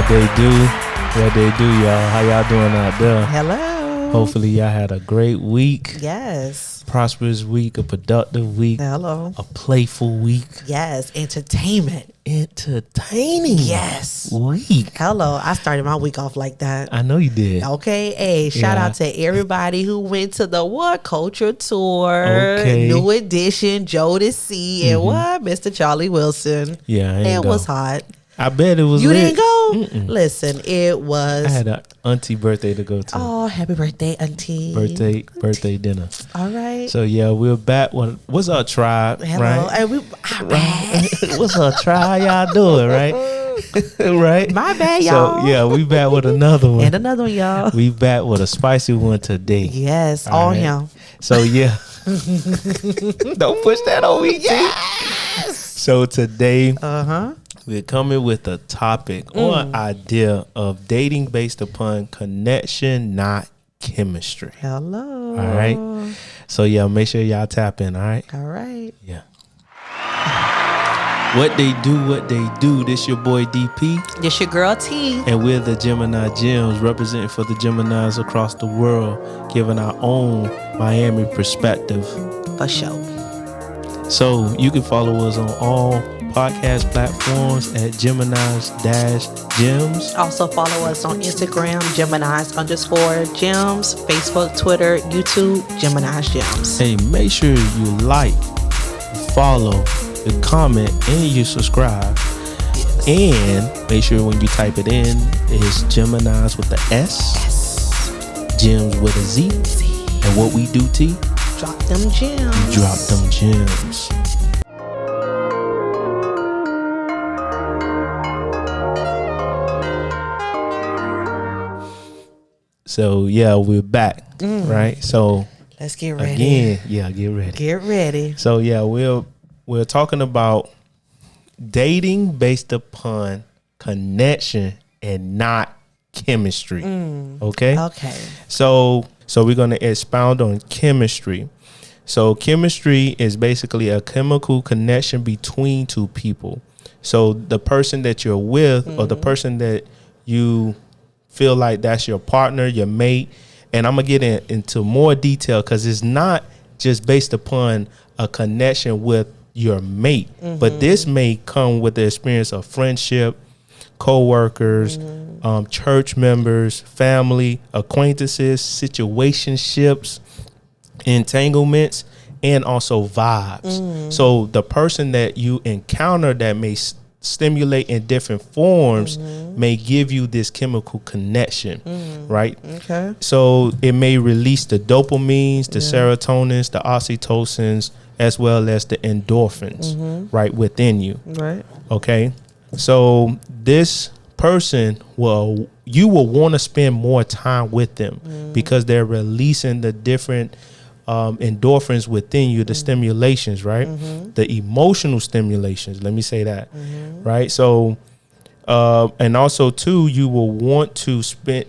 What they do, y'all. How y'all doing out there? Hello. Hopefully y'all had a great week. Yes. Prosperous week, a productive week. Hello. A playful week. Yes. Entertainment. Entertaining. Yes. Week. Hello. I started my week off like that. I know you did. Okay. Hey, shout out to everybody who went to the What Culture Tour. Okay. New Edition, Jodeci, and what? Mr. Charlie Wilson. Yeah, I ain't It was hot. I bet it was You lit. didn't go? Listen, it was. I had an auntie birthday to go to. Oh, happy birthday, auntie. Birthday dinner. All right. So yeah, we're back. What's our tribe? Hello. Right? And What's our tribe? How y'all doing? Right? Right? My bad, y'all. So yeah, we back with another one. And another one, y'all. We back with a spicy one today. Yes, All on right. him. So yeah. Don't push that on me. Yes. So today we're coming with a topic or an idea of dating based upon connection, not chemistry. Hello. All right. So yeah, make sure y'all tap in. All right. All right. Yeah. What they do. This your boy DP. This your girl T. And we're the Geminis Gemz, representing for the Geminis across the world, giving our own Miami perspective. For sure. So you can follow us on all podcast platforms at Geminis Gemz. Also follow us on Instagram, Geminis_Gems, Facebook, Twitter, YouTube, Geminis Gems. Hey, make sure you like, follow, you comment, and you subscribe. Yes. And make sure when you type it in, it's Geminis with the S, Gems with a Z. And what we do, T? Drop them gems. Drop them gems. So yeah, we're back, right? So let's get ready. Again, yeah, get ready. Get ready. So yeah, we're talking about dating based upon connection and not chemistry. Okay. Okay. So we're going to expound on chemistry. So chemistry is basically a chemical connection between two people. So the person that you're with or the person that you feel like that's your partner, your mate. And I'm going to get into more detail because it's not just based upon a connection with your mate, but this may come with the experience of friendship, co-workers, church members, family, acquaintances, situationships, entanglements, and also vibes. So the person that you encounter that may stimulate in different forms may give you this chemical connection, right? Okay. So it may release the dopamines, the serotonins, the oxytocins, as well as the endorphins, right, within you. Right. Okay. So this person you will want to spend more time with them because they're releasing the different endorphins within you, the stimulations, right? The emotional stimulations. Let me say that, right? So, and also too, you will want to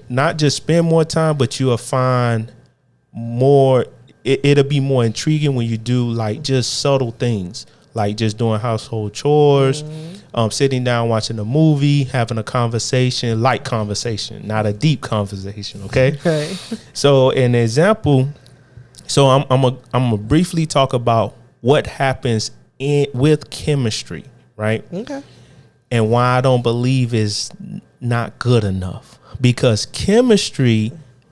not just spend more time, but you will find more. It'll be more intriguing when you do like just subtle things, like just doing household chores, sitting down watching a movie, having a conversation, light conversation, not a deep conversation. Okay. Okay. So an example. So I'm gonna briefly talk about what happens with chemistry, right? Okay. And why I don't believe is not good enough, because chemistry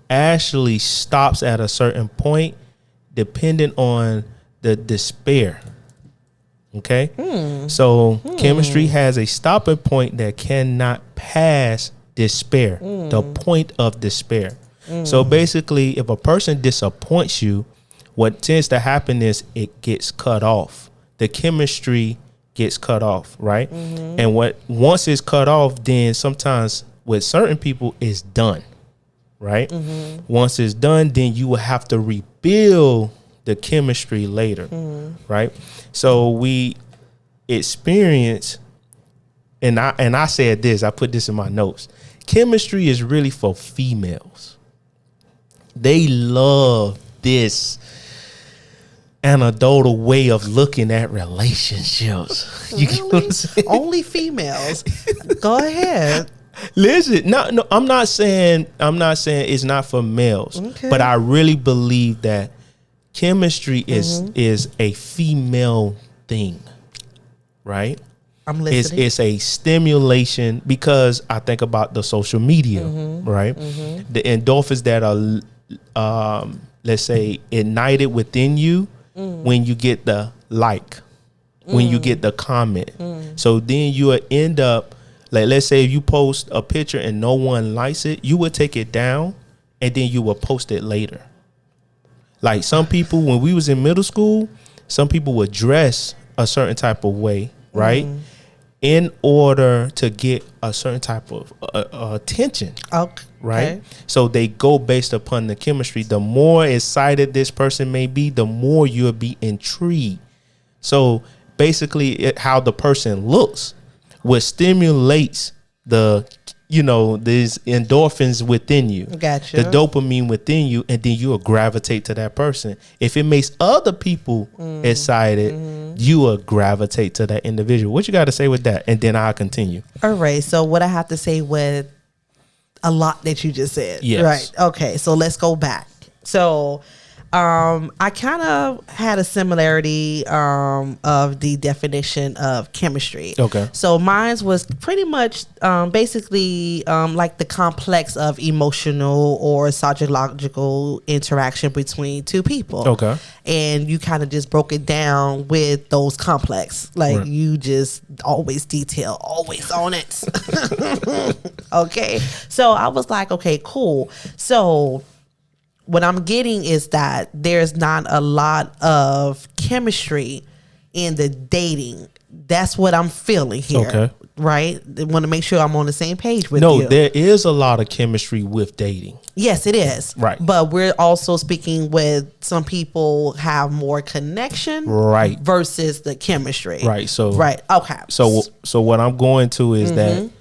actually stops at a certain point, depending on the despair. Okay. So chemistry has a stopping point that cannot pass despair, the point of despair. So basically, if a person disappoints you, what tends to happen is it gets cut off. The chemistry gets cut off, right? And once it's cut off, then sometimes with certain people, it's done, right? Once it's done, then you will have to rebuild the chemistry later, right? So we experience, and I said this, I put this in my notes. Chemistry is really for females. They love this anecdotal way of looking at relationships. You get what I'm saying? Only females. Go ahead. Listen, no, I'm not saying it's not for males, Okay. but I really believe that chemistry is a female thing, right? I'm listening. It's a stimulation because I think about the social media, right? The endorphins that are, let's say, ignited within you when you get the like, when you get the comment. So then you will end up, like, let's say if you post a picture and no one likes it, you will take it down and then you will post it later. Like some people, when we was in middle school, some people would dress a certain type of way, right? In order to get a certain type of attention. Okay. Right. So they go based upon the chemistry. The more excited this person may be, the more you'll be intrigued. So basically how the person looks, what stimulates these endorphins within you, Gotcha. the dopamine within you, and then you'll gravitate to that person. If it makes other people excited, you will gravitate to that individual. What you got to say with that? And then I'll continue. All right. So what I have to say with a lot that you just said. Yes. Right. Okay. So let's go back. So I kind of had a similarity of the definition of chemistry. Okay. So mine was pretty much basically like the complex of emotional or psychological interaction between two people. Okay. And you kind of just broke it down with those complex. Like Right. you just always detail, always on it. Okay. So I was like, okay, cool. So what I'm getting is that there's not a lot of chemistry in the dating. That's what I'm feeling here. Okay. Right? I want to make sure I'm on the same page with No, you. there is a lot of chemistry with dating. Yes, it is. Right. But we're also speaking with some people have more connection. Right. Versus the chemistry. Right. So Right. Okay. So what I'm going to is that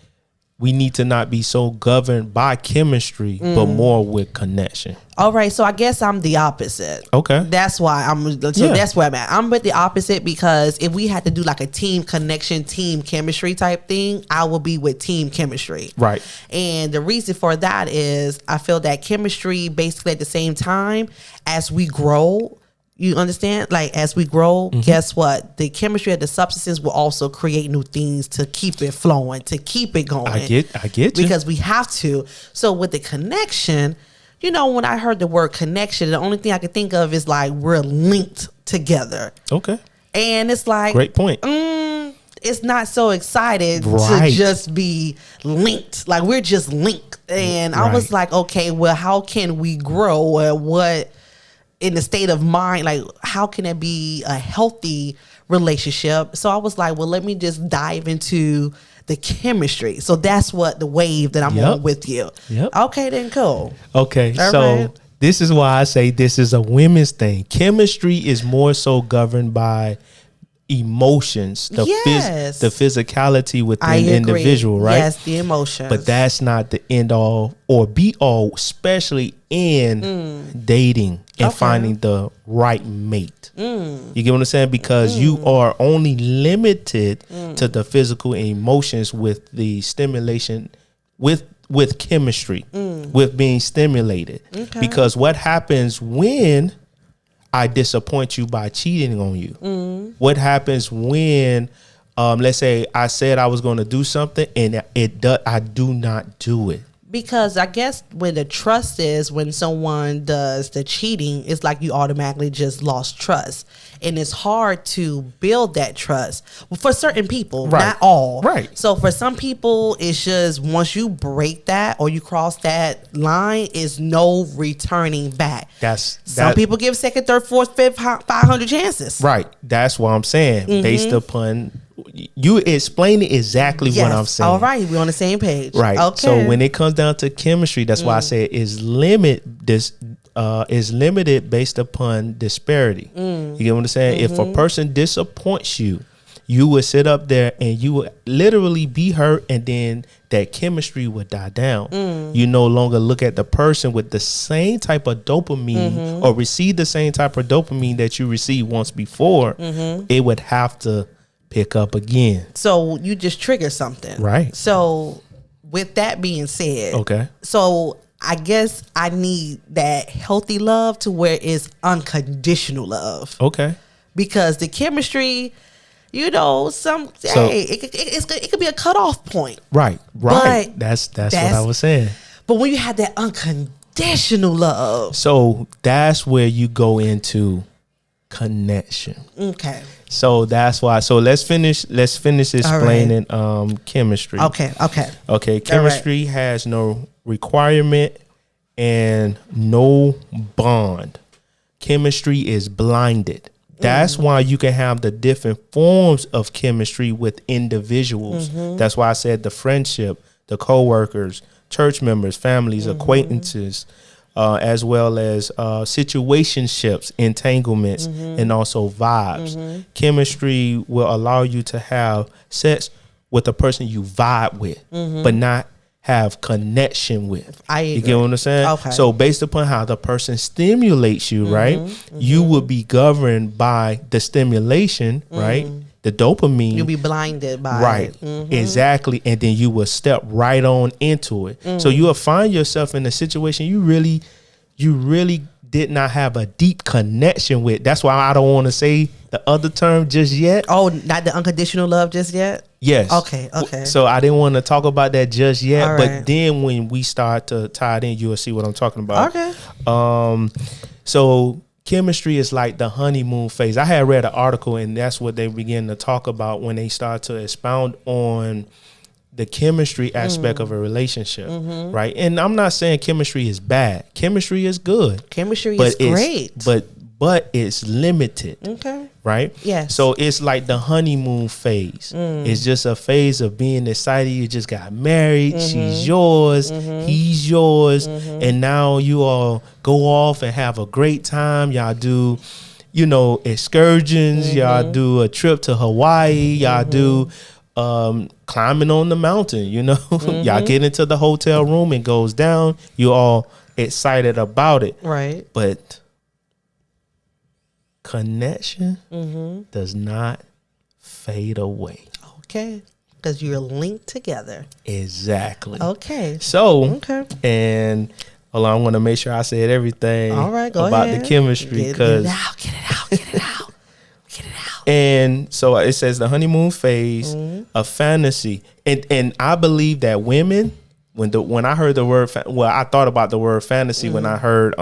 we need to not be so governed by chemistry, but more with connection. All right, so I guess I'm the opposite. Okay. That's why that's where I'm at. I'm with the opposite because if we had to do like a team connection, team chemistry type thing, I will be with team chemistry. Right. And the reason for that is I feel that chemistry basically at the same time as we grow, you understand? Like as we grow, guess what? The chemistry of the substances will also create new things to keep it flowing, to keep it going. I get you. Because we have to. So with the connection, when I heard the word connection, the only thing I could think of is like we're linked together. Okay. And it's like Great point. It's not so excited Right. to just be linked. Like we're just linked. And I was like, okay, well, how can we grow or what in the state of mind, like how can it be a healthy relationship? So I was like, well, let me just dive into the chemistry. So that's what the wave that I'm on with you. Yep. Okay, then cool. Okay. All So right. this is why I say this is a women's thing. Chemistry is more so governed by emotions, the Yes. the physicality within I the agree. individual, right? Yes, the emotions. But that's not the end all or be all, especially in dating and Okay. finding the right mate. You get what I'm saying? Because you are only limited to the physical and emotions with the stimulation, with chemistry, with being stimulated. Okay. Because what happens when I disappoint you by cheating on you? What happens when, let's say I said I was going to do something and I do not do it? Because I guess when the trust is when someone does the cheating, it's like you automatically just lost trust. And it's hard to build that trust for certain people, Right. not all. Right. So for some people, it's just once you break that or you cross that line, is no returning back. Some people give second, third, fourth, fifth, 500 chances. Right. That's what I'm saying. Based upon you explaining exactly what I'm saying. All right. We're on the same page. Right. Okay. So when it comes down to chemistry, that's why I say is limited based upon disparity. You get what I'm saying? If a person disappoints you, you would sit up there and you would literally be hurt, and then that chemistry would die down. You no longer look at the person with the same type of dopamine or receive the same type of dopamine that you received once before. It would have to pick up again. So you just trigger something. Right. So with that being said, Okay. So I guess I need that healthy love to where it's unconditional love. Okay. Because the chemistry, it could be a cutoff point. Right. But That's what I was saying. But when you have that unconditional love. So that's where you go into connection. Okay. So that's why. So let's finish explaining chemistry. Okay. Chemistry has no requirement and no bond. Chemistry is blinded. That's why you can have the different forms of chemistry with individuals. That's why I said the friendship, the co-workers, church members, families, acquaintances, as well as situationships, entanglements, and also vibes. Chemistry will allow you to have sex with a person you vibe with, but not have connection with. You get what I'm saying? Okay. So based upon how the person stimulates you, right, you will be governed by the stimulation, right? The dopamine. You'll be blinded by it. Exactly. And then you will step right on into it. So you will find yourself in a situation you really did not have a deep connection with. That's why I don't want to say the other term just yet. Oh, not the unconditional love just yet? Yes. Okay. So I didn't want to talk about that just yet. All But right. then when we start to tie it in, you will see what I'm talking about. Okay. So chemistry is like the honeymoon phase. I had read an article, and that's what they begin to talk about when they start to expound on the chemistry aspect of a relationship, right? And I'm not saying chemistry is bad. Chemistry is good. Chemistry is great. But it's limited. Okay. Right? Yes. So it's like the honeymoon phase. It's just a phase of being excited. You just got married. She's yours. He's yours. And now you all go off and have a great time. Y'all do, excursions. Y'all do a trip to Hawaii. Y'all do climbing on the mountain. Y'all get into the hotel room. It goes down. You all excited about it. Right. But connection does not fade away. Okay. Because you're linked together. Exactly. Okay. So, and hold on, I want to make sure I said everything All right, go about ahead. the chemistry. Get it out. Get it out. And so it says the honeymoon phase, a fantasy. And I believe that women, when I heard the word, I thought about the word fantasy when I heard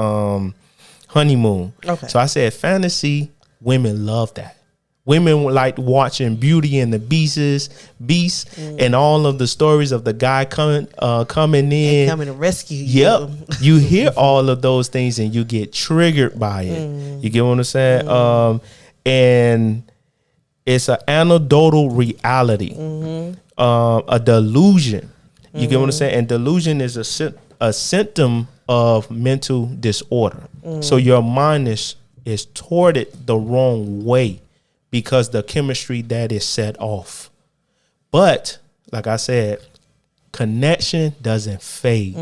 honeymoon. Okay. So I said fantasy, women love that. Women like watching Beauty and the Beast, and all of the stories of the guy coming in, coming to rescue you. Yep. You hear all of those things and you get triggered by it. You get what I'm saying? And it's an anecdotal reality, a delusion. You get what I'm saying? And delusion is a symptom of mental disorder. So your mind is towarded the wrong way because the chemistry that is set off. But like I said, connection doesn't fade.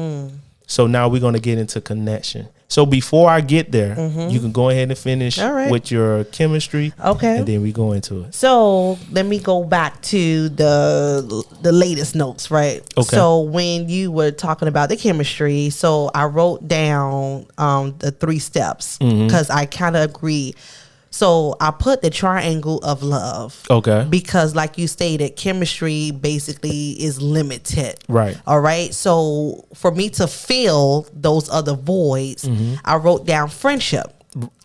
So now we're going to get into connection. So before I get there, you can go ahead and finish with your chemistry. Okay. And then we go into it. So let me go back to the latest notes, right? Okay. So when you were talking about the chemistry, so I wrote down the 3 steps because I kind of agree. So I put the triangle of love. Okay. Because like you stated, chemistry basically is limited. Right. All right. So for me to fill those other voids, I wrote down friendship.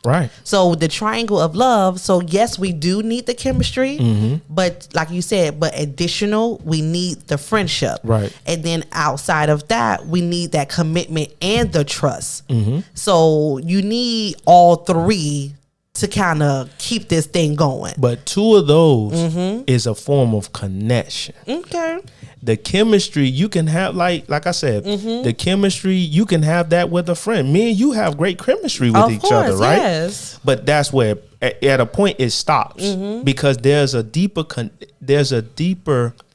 Right. So the triangle of love. So yes, we do need the chemistry, but like you said, but additional, we need the friendship. Right. And then outside of that, we need that commitment and the trust. So you need all 3 to kind of keep this thing going. But 2 of those is a form of connection. Okay. The chemistry you can have, like I said, the chemistry you can have that with a friend. Me and you have great chemistry with each other, right? Yes. But that's where at a point it stops because there's a deeper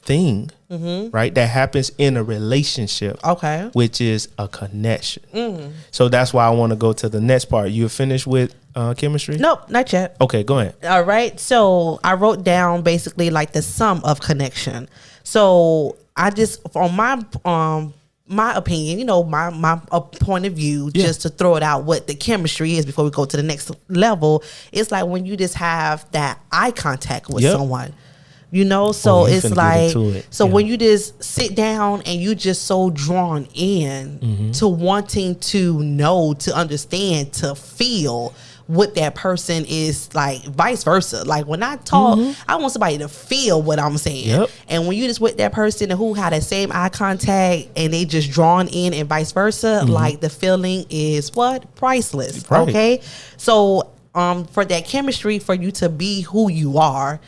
thing, right, that happens in a relationship. Okay. Which is a connection. So that's why I want to go to the next part. You finished with chemistry? Nope, not yet. Okay, go ahead. All right. So I wrote down basically like the sum of connection. So I just, on my opinion, you know, my point of view, just to throw it out, what the chemistry is before we go to the next level, it's like when you just have that eye contact with someone, you know. So it's like, when you just sit down and you just so drawn in to wanting to know, to understand, to feel what that person is, like vice versa. Like when I talk, I want somebody to feel what I'm saying. And when you just with that person who had that same eye contact and they just drawn in and vice versa, like the feeling is what? Priceless. Right. Okay. So for that chemistry, for you to be who you are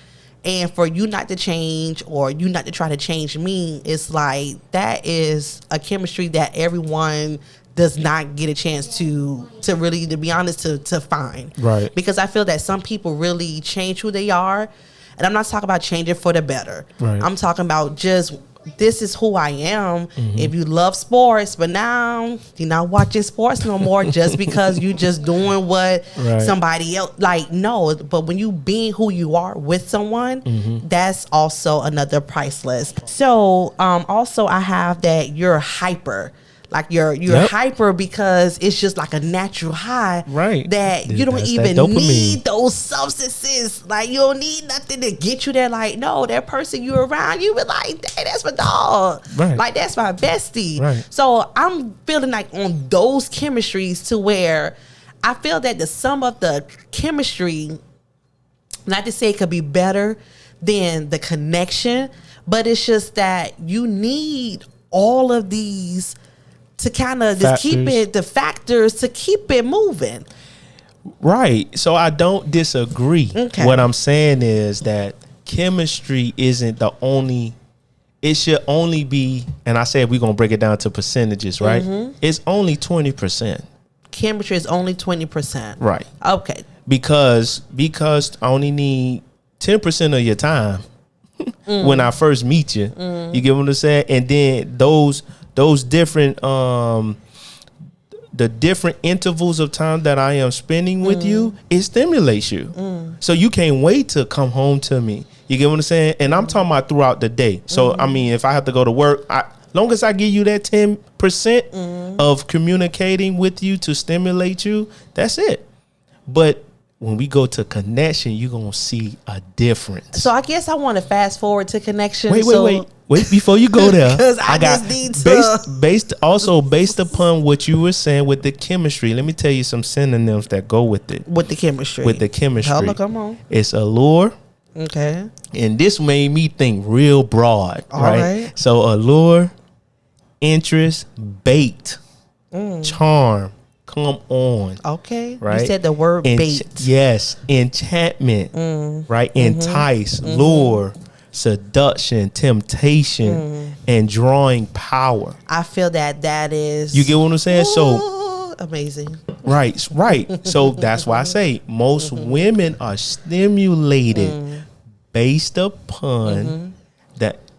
and for you not to change or you not to try to change me, it's like that is a chemistry that everyone does not get a chance to really, to be honest, to find. Right. Because I feel that some people really change who they are. And I'm not talking about changing for the better. Right. I'm talking about just, this is who I am. If you love sports, but now you're not watching sports no more just because you just doing what somebody else, like, no. But when you being who you are with someone, that's also another priceless. So also I have that you're hyper. Like you're hyper because it's just like a natural high, right? That you don't even need those substances. Like you don't need nothing to get you there. Like no, that person you around, you be like, hey, that's my dog. Right. Like that's my bestie. Right. So I'm feeling like on those chemistries to where I feel that the sum of the chemistry, not to say it could be better than the connection, but it's just that you need all of these to kind of just keep it, the factors to keep it moving. Right. So I don't disagree. Okay. What I'm saying is that chemistry isn't the only, it should only be, and I said we're going to break it down to percentages, right? It's only 20%. Chemistry is only 20%. Right. Okay. Because I only need 10% of your time when I first meet you. You get what I'm saying? And then those different the different intervals of time that I am spending with you, it stimulates you. So you can't wait to come home to me. You get what I'm saying? And I'm talking about throughout the day. So I mean, if I have to go to work, long as I give you that 10% of communicating with you to stimulate you, that's it. But when we go to connection, you're going to see a difference. So I guess I want to fast forward to connection. Wait, before you go there. Because I just need to. Based upon what you were saying with the chemistry, let me tell you some synonyms that go with it. With the chemistry. Hello, come on. It's allure. Okay. And this made me think real broad. All right. So allure, interest, bait, charm. Come on. Okay. Right. You said the word bait. Yes. Enchantment. Right. Entice, lure, seduction, temptation, and drawing power. I feel that is. You get what I'm saying? So amazing. Right. So that's why I say most women are stimulated based upon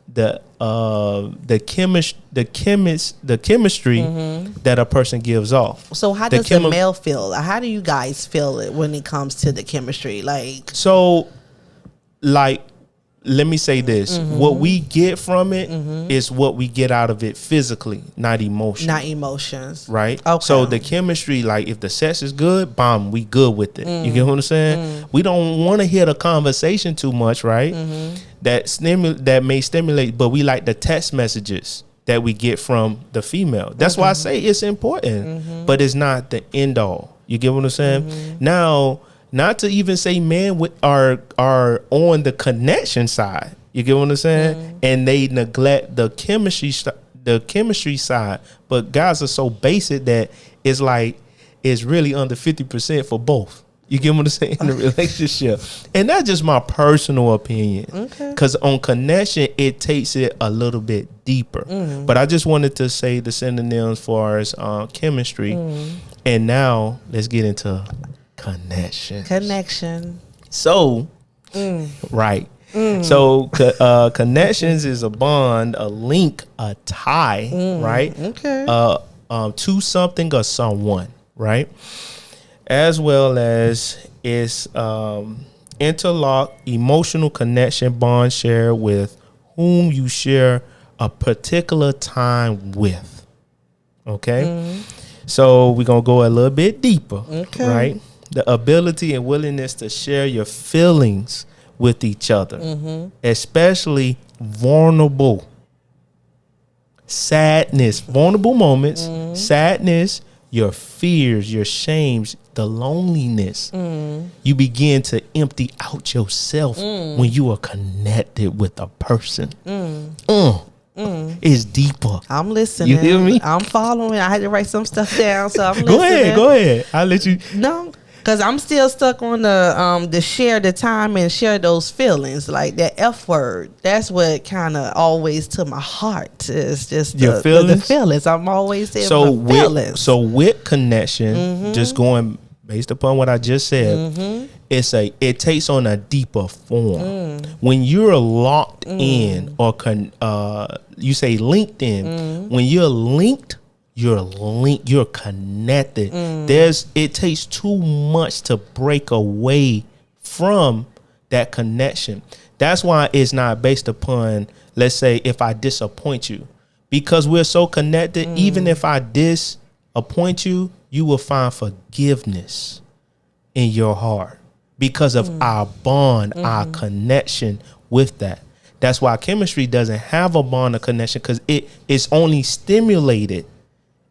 the chemistry that a person gives off. So how does the male feel? How do you guys feel it when it comes to the chemistry? Let me say this. What we get from it is what we get out of it physically, not emotion. Not emotions. Right? Okay. So the chemistry, like if the sex is good, bomb, we good with it. You get what I'm saying? We don't want to hear the conversation too much, right? That may stimulate, but we like the text messages that we get from the female. That's why I say it's important, but it's not the end all. You get what I'm saying? Now, not to even say men are on the connection side. You get what I'm saying? And they neglect the chemistry side. But guys are so basic that it's like it's really under 50% for both. You get what I'm saying? In the relationship. And that's just my personal opinion. Okay. Because on connection, it takes it a little bit deeper. But I just wanted to say the synonyms as far as chemistry. And now let's get into connection. So, right. So, connections is a bond, a link, a tie, right? Okay. To something or someone, right? As well as it's interlock, emotional connection, bond share with whom you share a particular time with. Okay? So we're going to go a little bit deeper, right? The ability and willingness to share your feelings with each other, especially vulnerable sadness, vulnerable moments, sadness, your fears, your shames, the loneliness. You begin to empty out yourself when you are connected with a person. It's deeper. I'm listening. You hear me? I'm following. I had to write some stuff down, so I'm listening. Go ahead. I'll let you. No, because I'm still stuck on the share the time and share those feelings, like that F word. That's what kind of always to my heart. It's just Your feelings? The feelings. I'm always saying my feelings. So with connection, just going based upon what I just said, it takes on a deeper form. When you're locked in, or you say linked in, when you're linked, you're connected. It takes too much to break away from that connection. That's why it's not based upon, let's say, if I disappoint you, because we're so connected. Even if I disappoint you, you will find forgiveness in your heart because of our bond, our connection with that. That's why chemistry doesn't have a bond of connection, because it's only stimulated.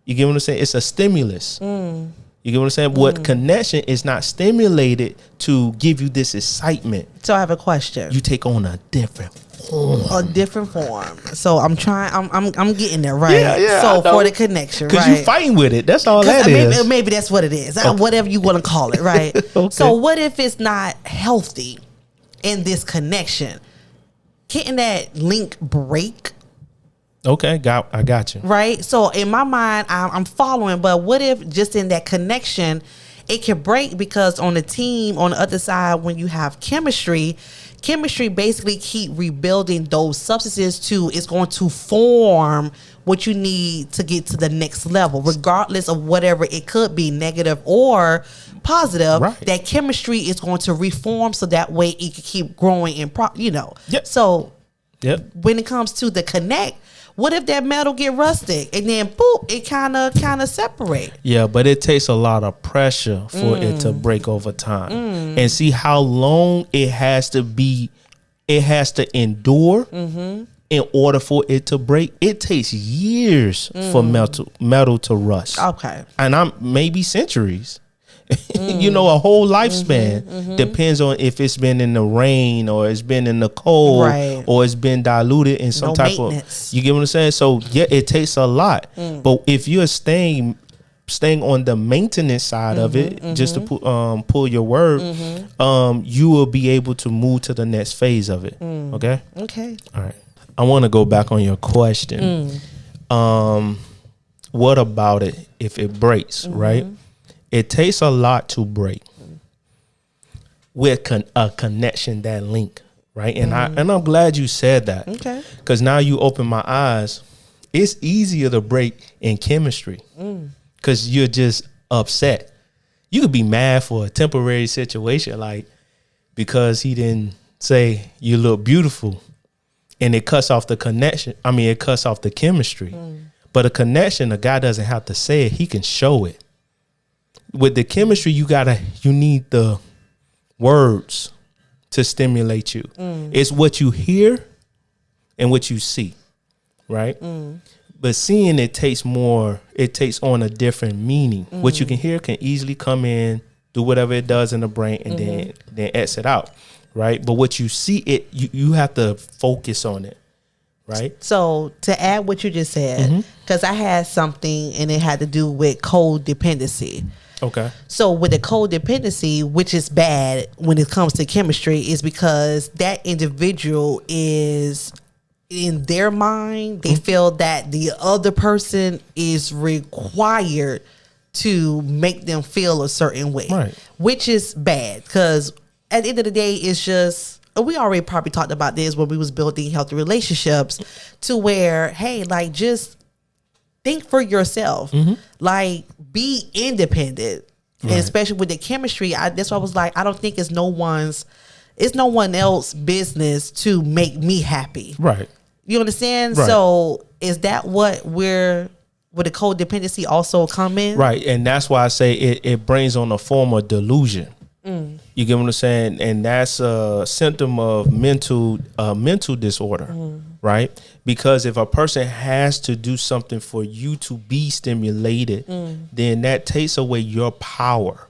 You get what I'm saying? It's a stimulus. You get what I'm saying? What connection is not stimulated to give you this excitement. So I have a question. You take on a different form. A different form. So I'm trying. I'm getting there, right? Yeah. So for the connection, because right? you fighting with it. That's all that is. Maybe that's what it is. Whatever you want to call it, right? Okay. So what if it's not healthy in this connection? Can't that link break? Okay, I got you. Right. So in my mind, I'm following. But what if just in that connection, it can break? Because on the team, on the other side, when you have chemistry basically keep rebuilding those substances it's going to form what you need to get to the next level, regardless of whatever it could be, negative or positive. Right. That chemistry is going to reform so that way it can keep growing and Yep. So when it comes to the connect, what if that metal get rusted and then boop, it kind of separate? Yeah, but it takes a lot of pressure for it to break over time. And see how long it has to endure in order for it to break. It takes years for metal to rust. Okay. And maybe centuries. A whole lifespan depends on if it's been in the rain or it's been in the cold, right, or it's been diluted in some type of. You get what I'm saying? So yeah, it takes a lot. But if you're staying on the maintenance side of it, just to pull your word, you will be able to move to the next phase of it. Okay. All right. I want to go back on your question. What about it if it breaks? Right. It takes a lot to break with a connection, that link, right? And I'm glad you said that. Okay. Because now you open my eyes. It's easier to break in chemistry because you're just upset. You could be mad for a temporary situation, like because he didn't say you look beautiful, and it cuts off the connection. I mean, it cuts off the chemistry. But a connection, a guy doesn't have to say it; he can show it. With the chemistry, you need the words to stimulate you. It's what you hear and what you see, right? But seeing it takes on a different meaning. What you can hear can easily come in, do whatever it does in the brain, and then exit out, right? But what you see, you have to focus on it, right? So to add what you just said, because I had something and it had to do with codependency. Okay. So with the codependency, which is bad when it comes to chemistry, is because that individual is, in their mind, they feel that the other person is required to make them feel a certain way, right, which is bad, because at the end of the day, it's just, we already probably talked about this when we was building healthy relationships, to where, hey, like, just think for yourself, like, be independent, right. And especially with the chemistry, that's why I was like, I don't think it's no one else's business to make me happy, right? You understand? Right. So is that what would the codependency also come in? Right. And that's why I say it brings on a form of delusion. You get what I'm saying? And that's a symptom of mental disorder, right? Because if a person has to do something for you to be stimulated, then that takes away your power.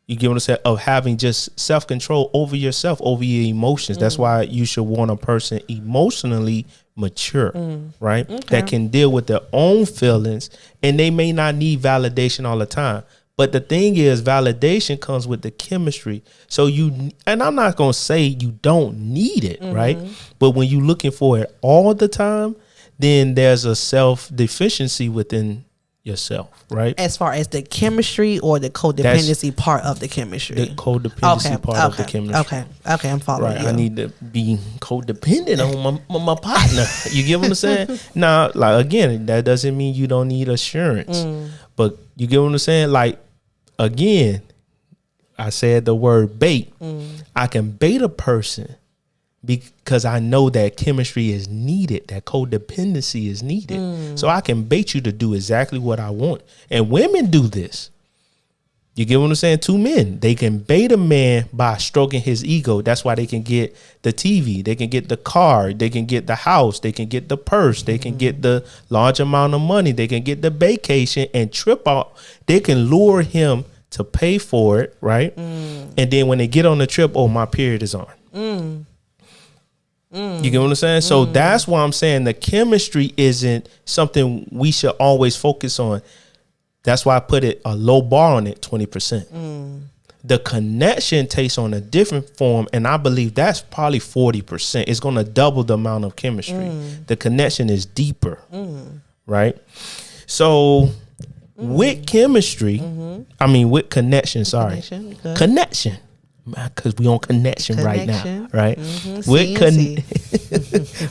You get what I'm saying? Of having just self-control over yourself, over your emotions. That's why you should want a person emotionally mature, right? Okay. That can deal with their own feelings, and they may not need validation all the time. But the thing is, validation comes with the chemistry. So and I'm not going to say you don't need it, right? But when you're looking for it all the time, then there's a self-deficiency within yourself, right? As far as the chemistry or the codependency part of the chemistry? The codependency part of the chemistry. Okay, I'm following you. I need to be codependent on my partner. You get what I'm saying? Now, like, again, that doesn't mean you don't need assurance. But you get what I'm saying? Like, again, I said the word bait. I can bait a person because I know that chemistry is needed, that codependency is needed. So I can bait you to do exactly what I want. And women do this. You get what I'm saying? 2 men, they can bait a man by stroking his ego. That's why they can get the TV, they can get the car, they can get the house, they can get the purse, they can get the large amount of money, they can get the vacation and trip out. They can lure him to pay for it, right? And then when they get on the trip, oh, my period is on. You get what I'm saying? So that's why I'm saying the chemistry isn't something we should always focus on. That's why I put it a low bar on it, 20%. The connection takes on a different form, and I believe that's probably 40%. It's going to double the amount of chemistry. The connection is deeper, right? So with chemistry, I mean with connection, sorry. Connection. Because we on connection right now, right? With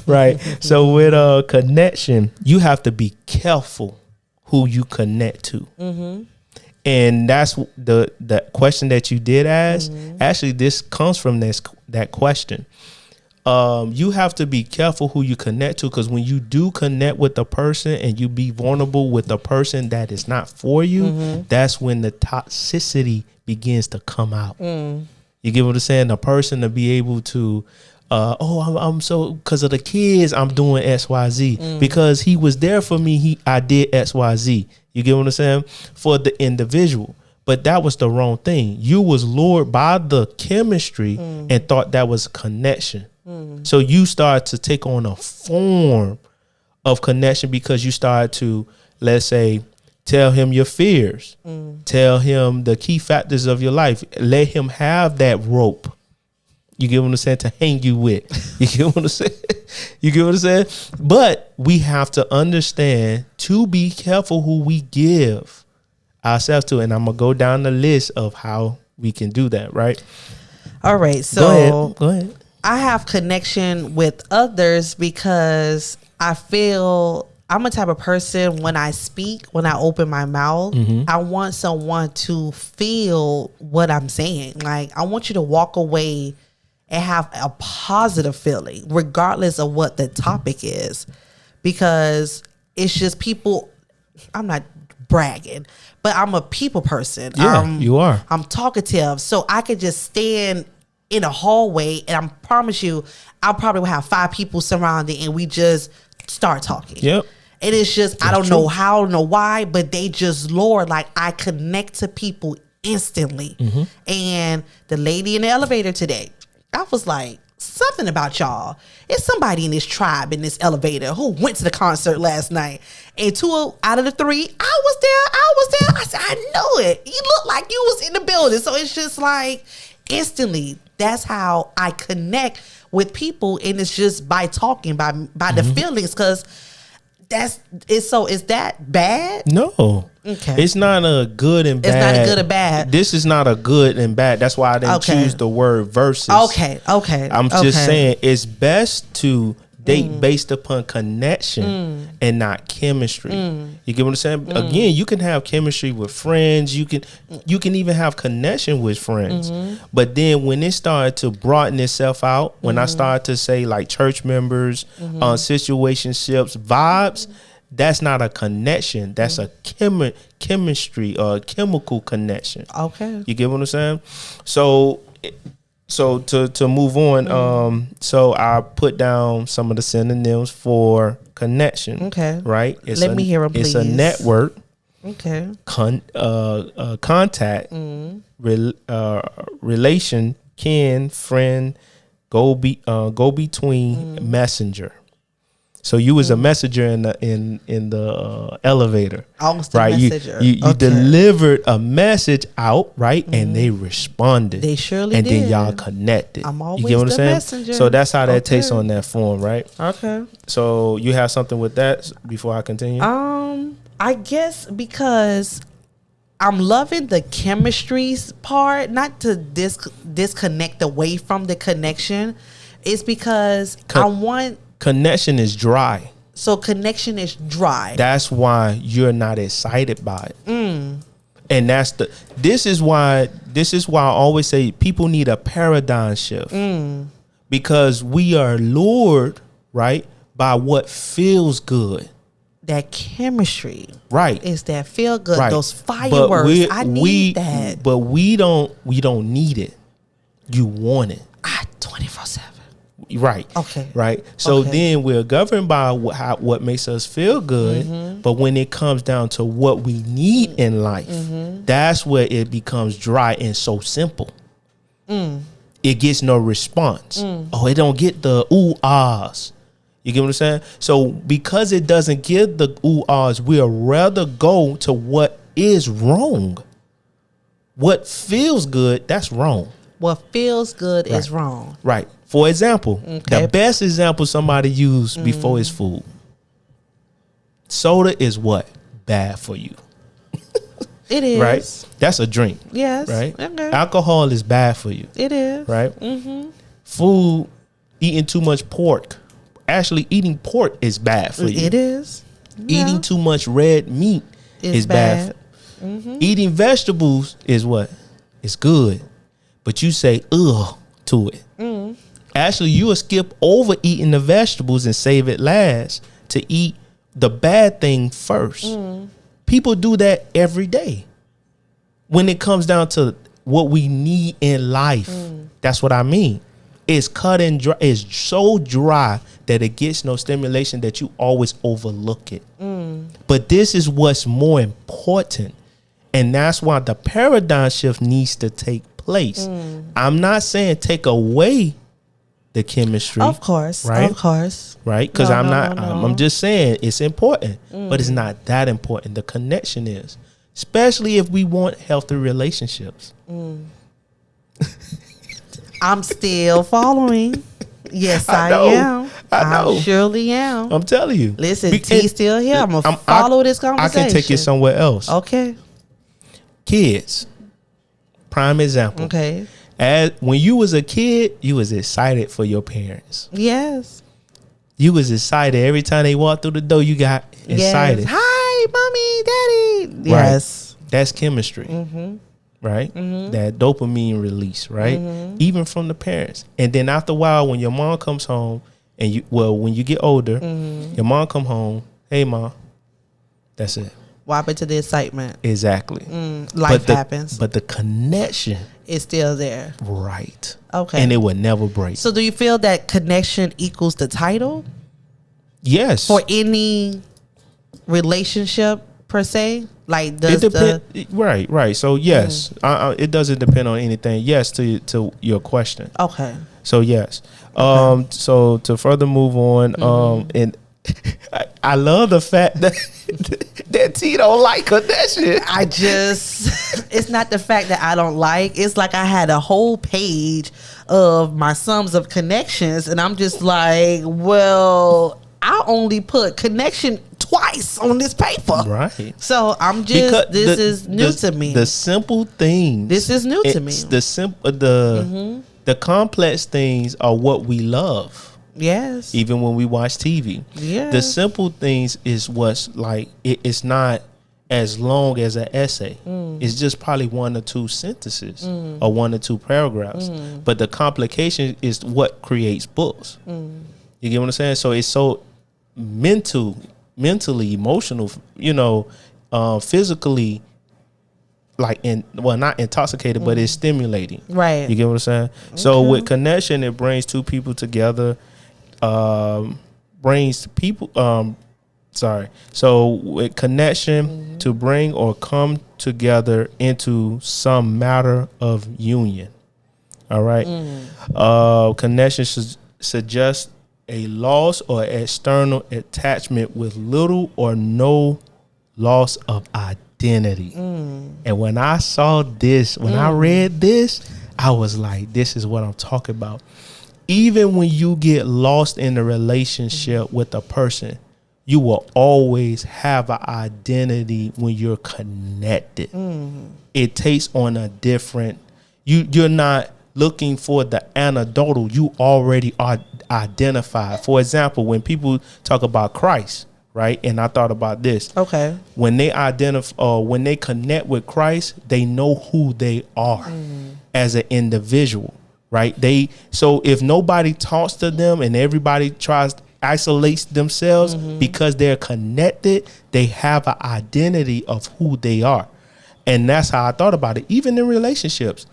right. So with connection, you have to be careful who you connect to. And that's the question that you did ask. Actually, this comes from that question. You have to be careful who you connect to, because when you do connect with a person and you be vulnerable with a person that is not for you, that's when the toxicity begins to come out. You get what I'm saying? A person to be able to, I'm so, because of the kids, I'm doing XYZ. Because he was there for me, I did XYZ. You get what I'm saying? For the individual. But that was the wrong thing. You was lured by the chemistry and thought that was connection. So you start to take on a form of connection because you start to, let's say, tell him your fears. Tell him the key factors of your life. Let him have that rope. You get what I'm saying? To hang you with. You get what I'm saying? You get what I'm saying? But we have to understand to be careful who we give ourselves to. And I'm going to go down the list of how we can do that, right? All right. So go ahead. I have connection with others because I feel I'm a type of person, when I speak, when I open my mouth, I want someone to feel what I'm saying. Like, I want you to walk away and have a positive feeling, regardless of what the topic is. Because it's just people, I'm not bragging, but I'm a people person. Yeah, you are. I'm talkative. So I could just stand in a hallway and I promise you, I'll probably have 5 people surrounding and we just start talking. Yep. And it's just, that's I don't know how, I don't know why, but they just lure. Like, I connect to people instantly. And the lady in the elevator today, I was like, something about y'all. It's somebody in this tribe, in this elevator, who went to the concert last night. And 2 out of the 3, I was there. I said, I know it. You look like you was in the building. So it's just like, instantly, that's how I connect with people. And it's just by talking, by the feelings, because is that bad? No. Okay. It's not a good and bad. It's not a good or bad. This is not a good and bad. That's why I didn't choose the word versus. Okay. I'm just saying it's best to date based upon connection and not chemistry. You get what I'm saying? Again, you can have chemistry with friends. You can even have connection with friends. But then when it started to broaden itself out, when I started to say like church members, situationships, vibes, that's not a connection. That's a chemistry or a chemical connection. Okay. You get what I'm saying? So to move on, so I put down some of the synonyms for connection. Okay. Right? Let me hear them, please. It's a network. Okay. Contact, relation, kin, friend, go between, messenger. So you was a messenger in the elevator. I was the right? messenger. You delivered a message out, right? And they responded. They surely and did. And then y'all connected. I'm always you get what the I'm saying? messenger. So that's how that takes on that form, right? Okay. So you have something with that before I continue? I guess because I'm loving the chemistry's part, not to disconnect away from the connection. It's because I want... Connection is dry. So connection is dry. That's why you're not excited by it. And this is why I always say people need a paradigm shift. Because we are lured, right, by what feels good. That chemistry. Right. Is that feel good. Right. Those fireworks. I need that. But we don't need it. You want it. 24/7. Right. Okay. Right. So then we're governed by what makes us feel good. But when it comes down to what we need in life, that's where it becomes dry and so simple. It gets no response. Oh, it don't get the ooh ahs. You get what I'm saying? So because it doesn't give the ooh ahs, we'll rather go to what is wrong. What feels good, that's wrong. What feels good is wrong. Right. For example, the best example somebody used before is food. Soda is what? Bad for you. It is. Right? That's a drink. Yes. Right? Okay. Alcohol is bad for you. It is. Right? Food, eating too much pork. Actually, eating pork is bad for you. It is. Eating too much red meat is bad. Eating vegetables is what? It's good. But you say, ugh, to it. Actually, you will skip over eating the vegetables and save it last to eat the bad thing first. People do that every day. When it comes down to what we need in life, that's what I mean. It's cut and dry. It's so dry that it gets no stimulation that you always overlook it. But this is what's more important. And that's why the paradigm shift needs to take place. I'm not saying take away the chemistry. Of course. Right? Of course. Right? Because I'm just saying it's important, but it's not that important. The connection is, especially if we want healthy relationships. I'm still following. Yes, I am. I know. I surely am. I'm telling you. Listen, T's still here. I'm going to follow this conversation. I can take it somewhere else. Okay. Kids. Prime example. Okay. When you was a kid, you was excited for your parents. Yes. You was excited every time they walked through the door. You got excited. Yes. Hi, mommy, daddy. Yes. Right. That's chemistry. Right. That dopamine release. Right. Even from the parents. And then after a while, when your mom comes home, and when you get older, your mom come home. Hey, mom. That's it. What happened to the excitement? Exactly. Life happens. But the connection is still there. Right. Okay. And it would never break. So do you feel that connection equals the title? Yes. For any relationship per se? Like does Right. So yes, it doesn't depend on anything. Yes, to your question. Okay. So yes. So to further move on, and I love the fact that T don't like connection. It's not the fact that I don't like. It's like I had a whole page of my sums of connections, and I'm just like, well, I only put connection twice on this paper. Right. So I'm just, this is new to me. The simple things. This is new to me. The complex things are what we love. Yes. Even when we watch TV. Yeah. The simple things is what's like, it's not as long as an essay. It's just probably 1 or 2 sentences or 1 or 2 paragraphs. But the complication is what creates books. You get what I'm saying? So it's so mentally, emotional, physically, like not intoxicated, but it's stimulating. Right. You get what I'm saying? Okay. So with connection, it brings 2 people together. So with connection, to bring or come together into some matter of union. All right. Connection suggests a loss or external attachment with little or no loss of identity. And when I saw this, when I read this, I was like, this is what I'm talking about. Even when you get lost in a relationship with a person, you will always have an identity when you're connected. It takes on a different, you're not looking for the anecdotal, you already are identified. For example, when people talk about Christ, right? And I thought about this. Okay. When they when they connect with Christ, they know who they are as an individual, right? So if nobody talks to them and everybody isolates themselves, because they're connected, they have an identity of who they are. And that's how I thought about it. Even in relationships,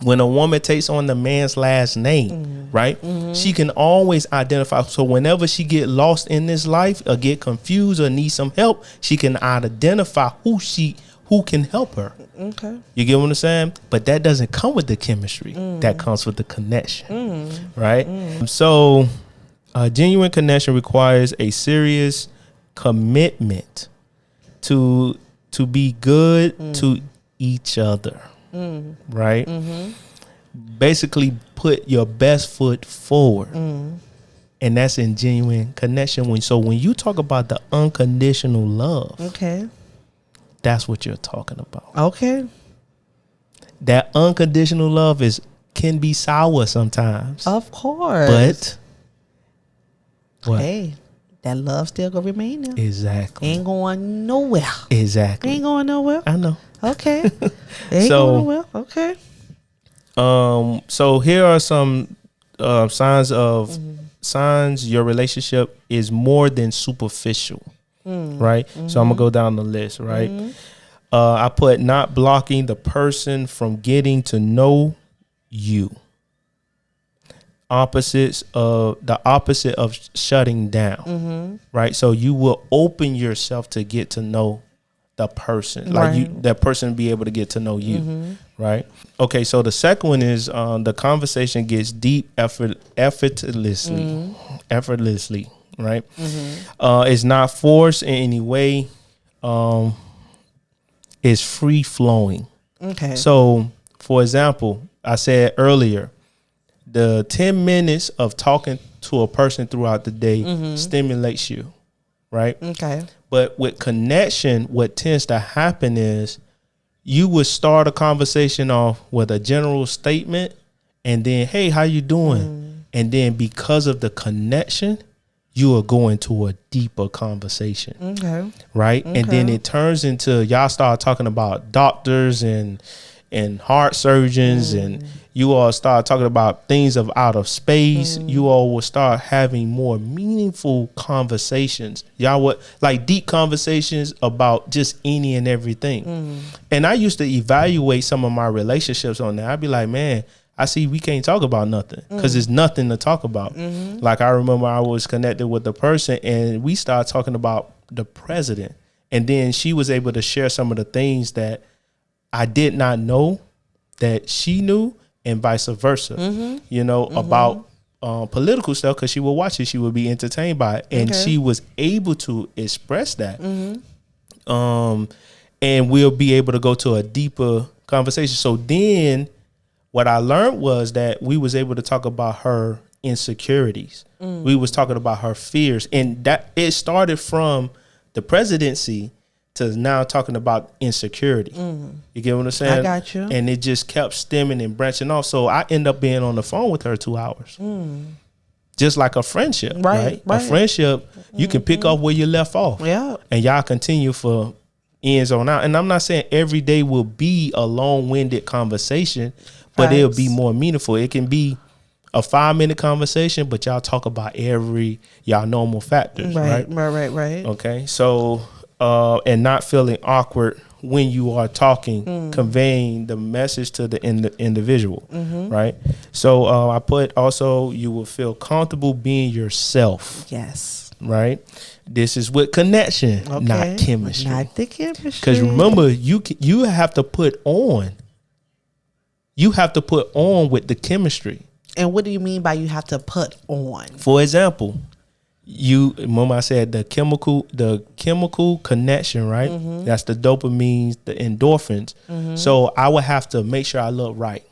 when a woman takes on the man's last name, right? She can always identify. So whenever she get lost in this life or get confused or need some help, she can identify who can help her. Okay. You get what I'm saying? But that doesn't come with the chemistry. That comes with the connection, right? So a genuine connection requires a serious commitment to be good to each other. Right? Basically put your best foot forward. And that's in genuine connection. So when you talk about the unconditional love, okay, that's what you're talking about. Okay. That unconditional love can be sour sometimes. Of course. But what? Hey, that love still gonna remain there. Exactly. Ain't going nowhere. Exactly. Ain't going nowhere. I know. Okay. Ain't going nowhere. Okay. So here are some signs your relationship is more than superficial. Right? So I'm gonna go down the list, right? I put not blocking the person from getting to know you. The opposite of shutting down, right? So you will open yourself to get to know the person, like that person be able to get to know you, right? Okay, so the second one is the conversation gets deep effortlessly, right? It's not forced in any way. It's free flowing. Okay. So, for example, I said earlier, the 10 minutes of talking to a person throughout the day stimulates you, right? Okay. But with connection, what tends to happen is you would start a conversation off with a general statement and then, hey, how you doing? And then because of the connection, you are going to a deeper conversation. Okay. Right? Okay. And then it turns into y'all start talking about doctors and heart surgeons and you all start talking about things of out of space. You all will start having more meaningful conversations. Y'all would like deep conversations about just any and everything. And I used to evaluate some of my relationships on that. I'd be like, man, I see we can't talk about nothing because there's nothing to talk about. Like I remember I was connected with a person and we started talking about the president. And then she was able to share some of the things that I did not know that she knew and vice versa, about political stuff because she would watch it. She would be entertained by it. And she was able to express that. And we'll be able to go to a deeper conversation. So then what I learned was that we was able to talk about her insecurities. We was talking about her fears. And that it started from the presidency to now talking about insecurity. You get what I'm saying? I got you. And it just kept stemming and branching off. So I end up being on the phone with her 2 hours. Just like a friendship, right? A friendship, you can pick up where you left off. Yeah. And y'all continue for ends on out. And I'm not saying every day will be a long-winded conversation, but it'll be more meaningful. It can be a 5-minute conversation, but y'all talk about y'all normal factors, right? Right. Okay. So, and not feeling awkward when you are talking, conveying the message to the individual, right? So I put also, you will feel comfortable being yourself. Yes. Right? This is with connection, not chemistry. Not the chemistry. Because remember, you have to put on. You have to put on with the chemistry. And what do you mean by you have to put on? For example, remember I said the chemical connection, right? That's the dopamine, the endorphins. So I would have to make sure I look right.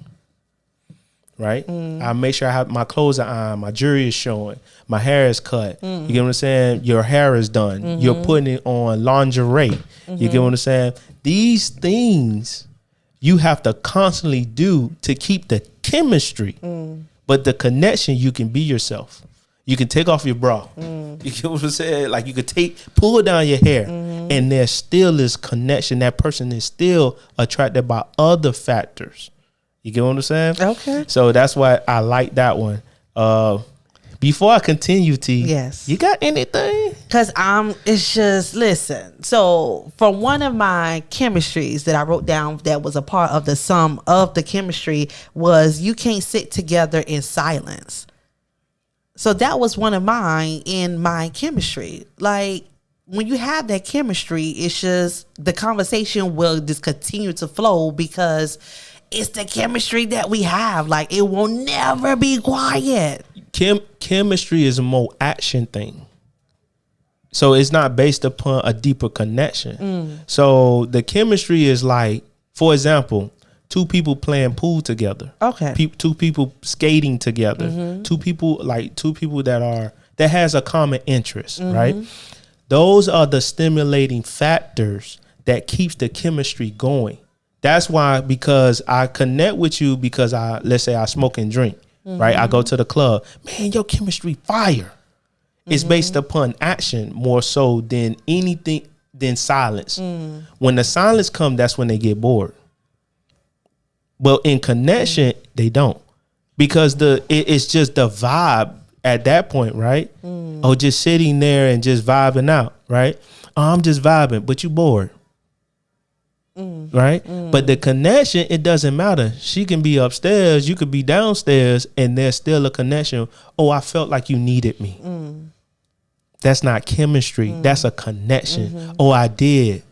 I make sure I have my clothes are on, my jewelry is showing, my hair is cut. You get what I'm saying? Your hair is done. You're putting it on lingerie. You get what I'm saying? These things you have to constantly do to keep the chemistry. But the connection, you can be yourself. You can take off your bra. You get what I'm saying? Like you could pull down your hair, and there still is connection. That person is still attracted by other factors. You get what I'm saying? Okay. So that's why I like that one. Before I continue, T, yes, you got anything? Because it's just, listen. So for one of my chemistries that I wrote down that was a part of the sum of the chemistry was you can't sit together in silence. So that was one of mine in my chemistry. Like when you have that chemistry, it's just the conversation will just continue to flow because it's the chemistry that we have. Like it will never be quiet. Chemistry is a more action thing. So it's not based upon a deeper connection. So the chemistry is like, for example, two people playing pool together. Okay. Two people skating together. Two people that has a common interest, right? Those are the stimulating factors that keeps the chemistry going. That's why, because I connect with you because let's say I smoke and drink, right? I go to the club, man, your chemistry fire. It's based upon action more so than anything, than silence. When the silence comes, that's when they get bored. But in connection, they don't, because it's just the vibe at that point, right? Or just sitting there and just vibing out, right? Oh, I'm just vibing, but you bored. Right? But the connection, it doesn't matter. She can be upstairs, you could be downstairs, and there's still a connection. Oh, I felt like you needed me. That's not chemistry. That's a connection. Oh, I did.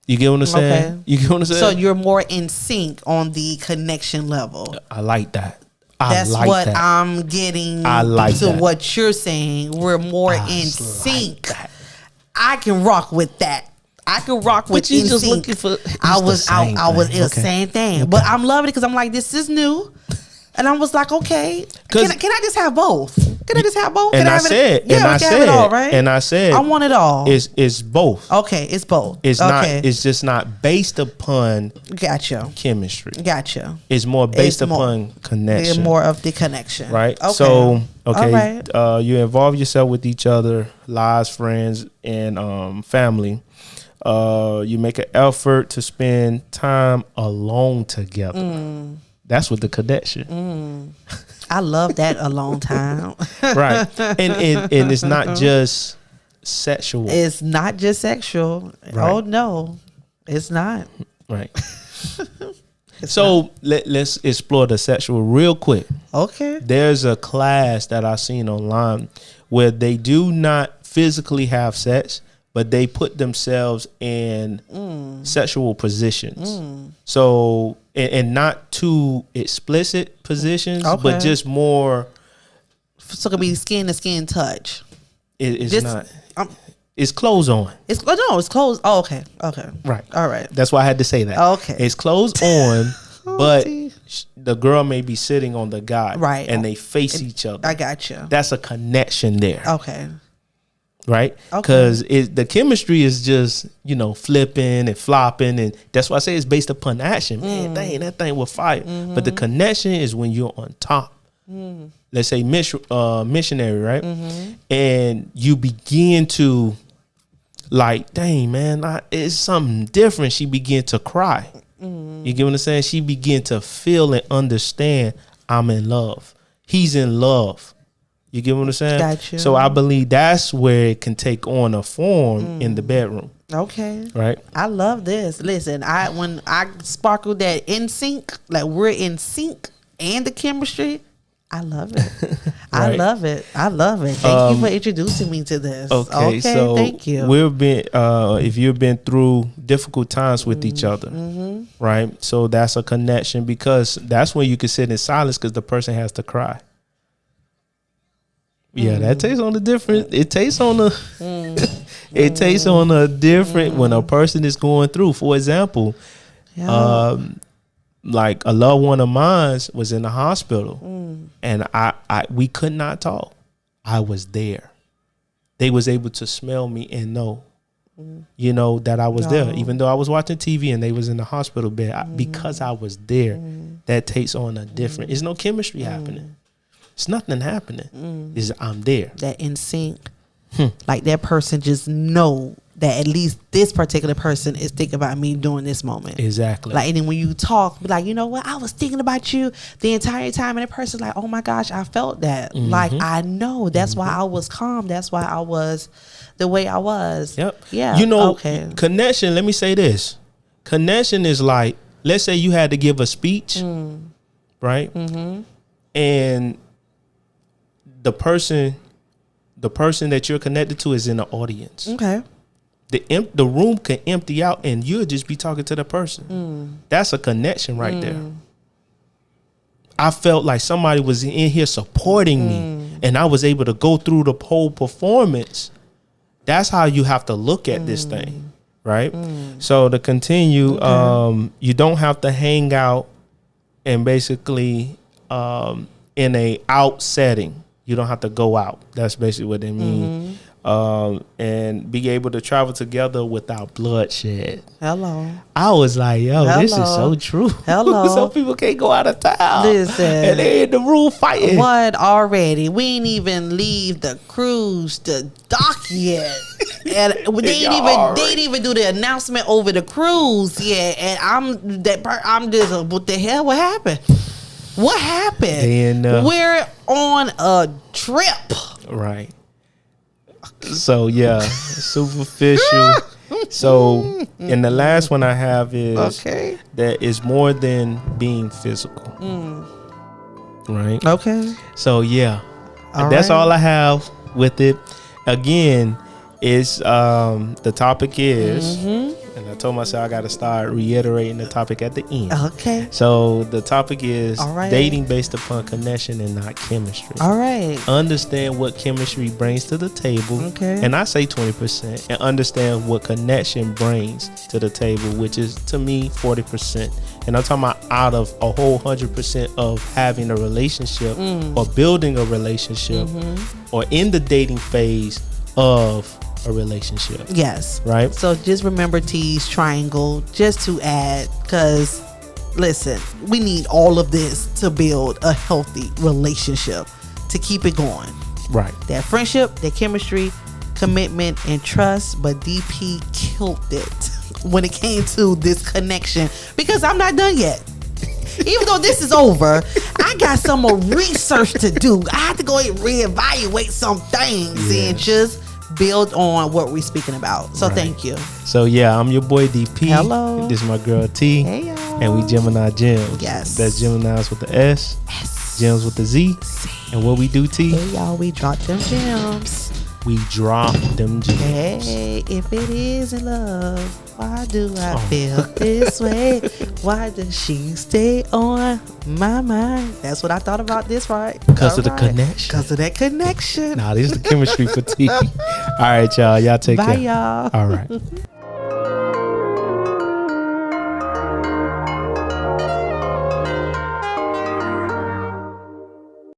You get what I'm saying? Okay. You get what I'm saying? So you're more in sync on the connection level. I like that. That's like what I'm getting to what you're saying. We're more in sync. I can rock with that. I can rock with you just looking for. I was the same thing, but I'm loving it because I'm like, this is new, and I was like, okay, can I just have both? Can I just have both? And I said, I want it all. It's both. Okay, it's both. It's not. It's just not based upon. Gotcha. Chemistry. Gotcha. It's more based upon connection. It's more of the connection, right? Okay. So right. You involve yourself with each other, lives, friends, and family. You make an effort to spend time alone together. That's what the connection. I love that alone time. Right. And it's not just sexual. It's not just sexual. Right. Oh no, it's not. Right. So let's explore the sexual real quick. Okay. There's a class that I've seen online where they do not physically have sex, but they put themselves in sexual positions. So, and not too explicit positions, but just more. So it could be skin to skin touch. It's not. It's clothes on. It's clothes. Oh, okay. Right. All right. That's why I had to say that. Okay. It's clothes on, but the girl may be sitting on the guy. Right. And they face each other. I got you. That's a connection there. Okay. Right? Because the chemistry is just, flipping and flopping. And that's why I say it's based upon action. Man, dang, that thing will fire. But the connection is when you're on top. let's say missionary, right? And you begin to like, dang man, it's something different. She began to cry. You get what I'm saying? She began to feel and understand I'm in love. He's in love. You get what I'm saying? Gotcha. So I believe that's where it can take on a form in the bedroom. Okay. Right. I love this. Listen, when I sparkle that in sync, like we're in sync and the chemistry, I love it. I love it. I love it. Thank you for introducing me to this. Okay, so thank you. We've been if you've been through difficult times with each other, right? So that's a connection, because that's when you can sit in silence because the person has to cry. Yeah, that tastes on the different. It tastes on the. It tastes on a different when a person is going through. For example, like a loved one of mine was in the hospital, and we could not talk. I was there. They was able to smell me and know, you know, that I was there, even though I was watching TV and they was in the hospital bed. Because I was there, that takes on a different. There's no chemistry happening. It's nothing happening. Is I'm there. That in sync, like that person just know that at least this particular person is thinking about me during this moment. Exactly. Like, and then when you talk, be like, you know what, I was thinking about you the entire time, and the person's like, oh my gosh, I felt that. Like, I know that's why I was calm. That's why I was the way I was. Yep. Yeah. You know, connection. Let me say this. Connection is like, let's say you had to give a speech, right? And the person that you're connected to is in the audience. Okay. The room can empty out and you'll just be talking to the person. That's a connection right there. I felt like somebody was in here supporting me, and I was able to go through the whole performance. That's how you have to look at this thing, right? So to continue, you don't have to hang out and basically in a out setting. You don't have to go out. That's basically what they mean. And be able to travel together without bloodshed. Hello. I was like, yo, this is so true. Hello. Some people can't go out of town. Listen. And they in the room fighting. What already? We ain't even leave the cruise, the dock yet. And they ain't even do the announcement over the cruise yet. And I'm just, what the hell? What happened? What happened? We're on a trip. Right. So yeah, superficial. So, and the last one I have is that it's more than being physical. Right. Okay. So yeah, that's all I have with it. Again, it's the topic is, and I told myself I got to start reiterating the topic at the end. Okay. So the topic is dating based upon connection and not chemistry. All right. Understand what chemistry brings to the table. Okay. And I say 20%, and understand what connection brings to the table, which is to me 40%. And I'm talking about out of a whole 100% of having a relationship or building a relationship or in the dating phase of a relationship. Yes. Right. So just remember T's triangle, just to add, because listen, we need all of this to build a healthy relationship, to keep it going. Right. That friendship, that chemistry, commitment, and trust. But DP killed it when it came to this connection, because I'm not done yet. Even though this is over, I got some more research to do. I have to go and reevaluate some things and just build on what we're speaking about. So thank you. So yeah, I'm your boy DP. Hello. This is my girl T. Hey y'all. And we Gemini Gemz. Yes. That's Geminis with the S. Gems with the Z. And what we do, T? Hey y'all, we drop them gems. We drop them gems. Hey, if it isn't love, why do I feel this way? Why does she stay on my mind? That's what I thought about this, right? Because of the connection. Because of that connection. Nah, this is the chemistry for T. All right, y'all. Y'all take care. Bye, y'all. All right.